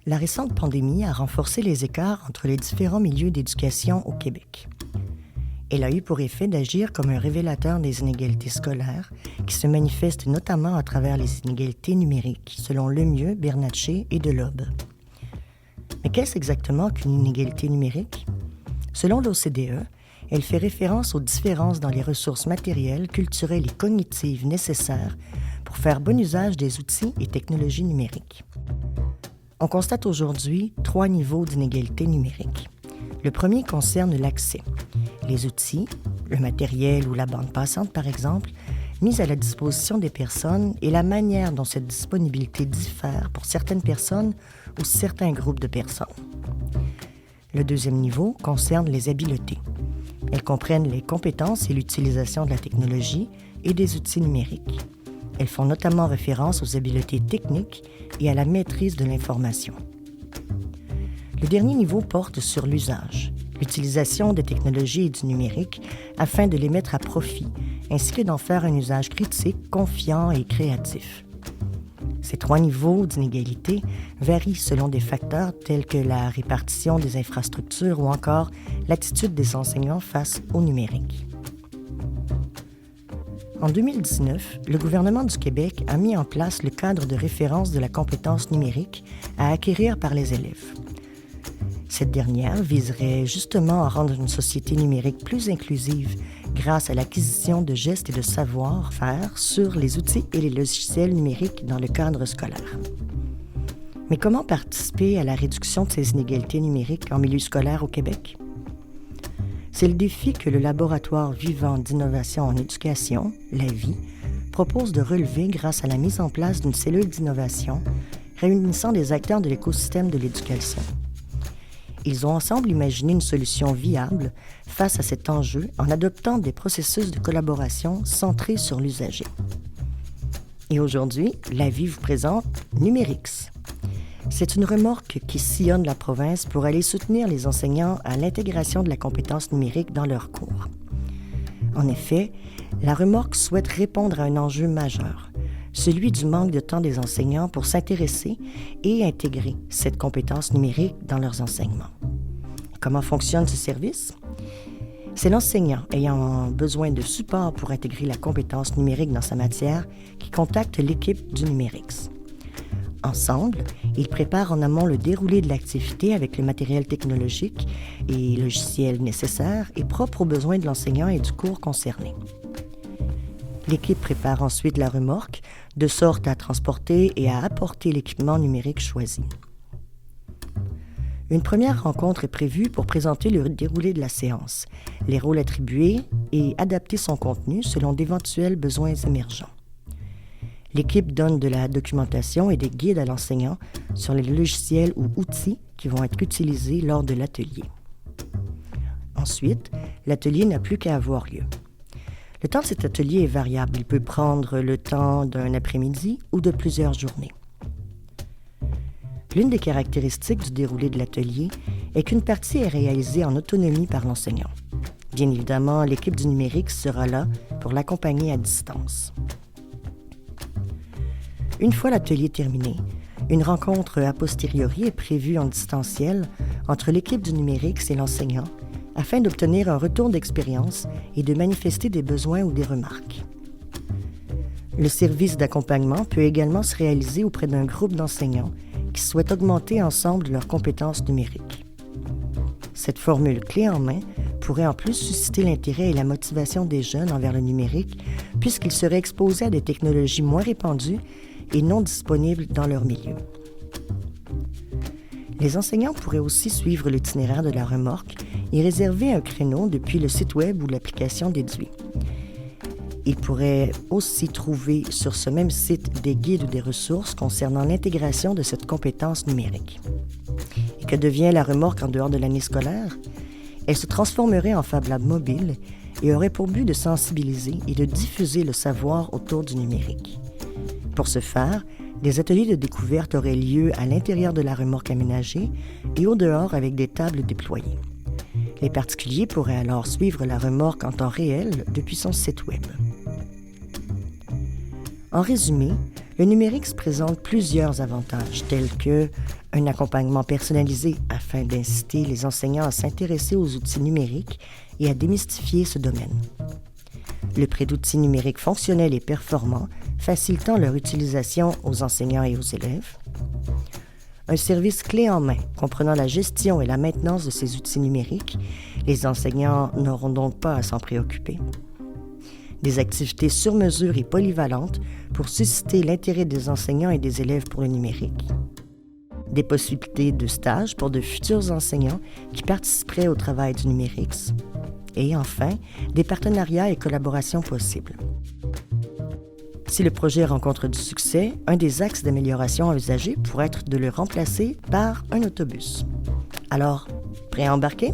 La récente pandémie a renforcé les écarts entre les différents milieux d'éducation au Québec. Elle a eu pour effet d'agir comme un révélateur des inégalités scolaires qui se manifestent notamment à travers les inégalités numériques, selon Lemieux, Bernatchez et Delobe. Mais qu'est-ce exactement qu'une inégalité numérique? Selon l'OCDE, elle fait référence aux différences dans les ressources matérielles, culturelles et cognitives nécessaires pour faire bon usage des outils et technologies numériques. On constate aujourd'hui 3 niveaux d'inégalité numérique. Le premier concerne l'accès. Les outils, le matériel ou la bande passante par exemple, mis à la disposition des personnes et la manière dont cette disponibilité diffère pour certaines personnes ou certains groupes de personnes. Le deuxième niveau concerne les habiletés. Elles comprennent les compétences et l'utilisation de la technologie et des outils numériques. Elles font notamment référence aux habiletés techniques et à la maîtrise de l'information. Le dernier niveau porte sur l'usage, l'utilisation des technologies et du numérique afin de les mettre à profit, ainsi que d'en faire un usage critique, confiant et créatif. Ces 3 niveaux d'inégalité varient selon des facteurs tels que la répartition des infrastructures ou encore l'attitude des enseignants face au numérique. En 2019, le gouvernement du Québec a mis en place le cadre de référence de la compétence numérique à acquérir par les élèves. Cette dernière viserait justement à rendre une société numérique plus inclusive grâce à l'acquisition de gestes et de savoir-faire sur les outils et les logiciels numériques dans le cadre scolaire. Mais comment participer à la réduction de ces inégalités numériques en milieu scolaire au Québec? C'est le défi que le laboratoire vivant d'innovation en éducation, LAVI, propose de relever grâce à la mise en place d'une cellule d'innovation réunissant des acteurs de l'écosystème de l'éducation. Ils ont ensemble imaginé une solution viable face à cet enjeu en adoptant des processus de collaboration centrés sur l'usager. Et aujourd'hui, LAVI vous présente Numérix. C'est une remorque qui sillonne la province pour aller soutenir les enseignants à l'intégration de la compétence numérique dans leurs cours. En effet, la remorque souhaite répondre à un enjeu majeur, celui du manque de temps des enseignants pour s'intéresser et intégrer cette compétence numérique dans leurs enseignements. Comment fonctionne ce service? C'est l'enseignant ayant besoin de support pour intégrer la compétence numérique dans sa matière qui contacte l'équipe du Numérix. Ensemble, ils préparent en amont le déroulé de l'activité avec le matériel technologique et logiciel nécessaires et propres aux besoins de l'enseignant et du cours concerné. L'équipe prépare ensuite la remorque, de sorte à transporter et à apporter l'équipement numérique choisi. Une première rencontre est prévue pour présenter le déroulé de la séance, les rôles attribués et adapter son contenu selon d'éventuels besoins émergents. L'équipe donne de la documentation et des guides à l'enseignant sur les logiciels ou outils qui vont être utilisés lors de l'atelier. Ensuite, l'atelier n'a plus qu'à avoir lieu. Le temps de cet atelier est variable. Il peut prendre le temps d'un après-midi ou de plusieurs journées. L'une des caractéristiques du déroulé de l'atelier est qu'une partie est réalisée en autonomie par l'enseignant. Bien évidemment, l'équipe du numérique sera là pour l'accompagner à distance. Une fois l'atelier terminé, une rencontre a posteriori est prévue en distanciel entre l'équipe du numérique et l'enseignant afin d'obtenir un retour d'expérience et de manifester des besoins ou des remarques. Le service d'accompagnement peut également se réaliser auprès d'un groupe d'enseignants qui souhaitent augmenter ensemble leurs compétences numériques. Cette formule clé en main pourrait en plus susciter l'intérêt et la motivation des jeunes envers le numérique puisqu'ils seraient exposés à des technologies moins répandues et non disponibles dans leur milieu. Les enseignants pourraient aussi suivre l'itinéraire de la remorque et réserver un créneau depuis le site web ou l'application dédiée. Ils pourraient aussi trouver sur ce même site des guides ou des ressources concernant l'intégration de cette compétence numérique. Et que devient la remorque en dehors de l'année scolaire? Elle se transformerait en Fab Lab mobile et aurait pour but de sensibiliser et de diffuser le savoir autour du numérique. Pour ce faire, des ateliers de découverte auraient lieu à l'intérieur de la remorque aménagée et au dehors avec des tables déployées. Les particuliers pourraient alors suivre la remorque en temps réel depuis son site web. En résumé, Le numérique présente plusieurs avantages, tels que un accompagnement personnalisé afin d'inciter les enseignants à s'intéresser aux outils numériques et à démystifier ce domaine. Le prêt d'outils numériques fonctionnels et performants, facilitant leur utilisation aux enseignants et aux élèves. Un service clé en main, comprenant la gestion et la maintenance de ces outils numériques. Les enseignants n'auront donc pas à s'en préoccuper. Des activités sur mesure et polyvalentes pour susciter l'intérêt des enseignants et des élèves pour le numérique. Des possibilités de stage pour de futurs enseignants qui participeraient au travail du numérique. Et enfin, des partenariats et collaborations possibles. Si le projet rencontre du succès, un des axes d'amélioration envisagés pourrait être de le remplacer par un autobus. Alors, prêt à embarquer?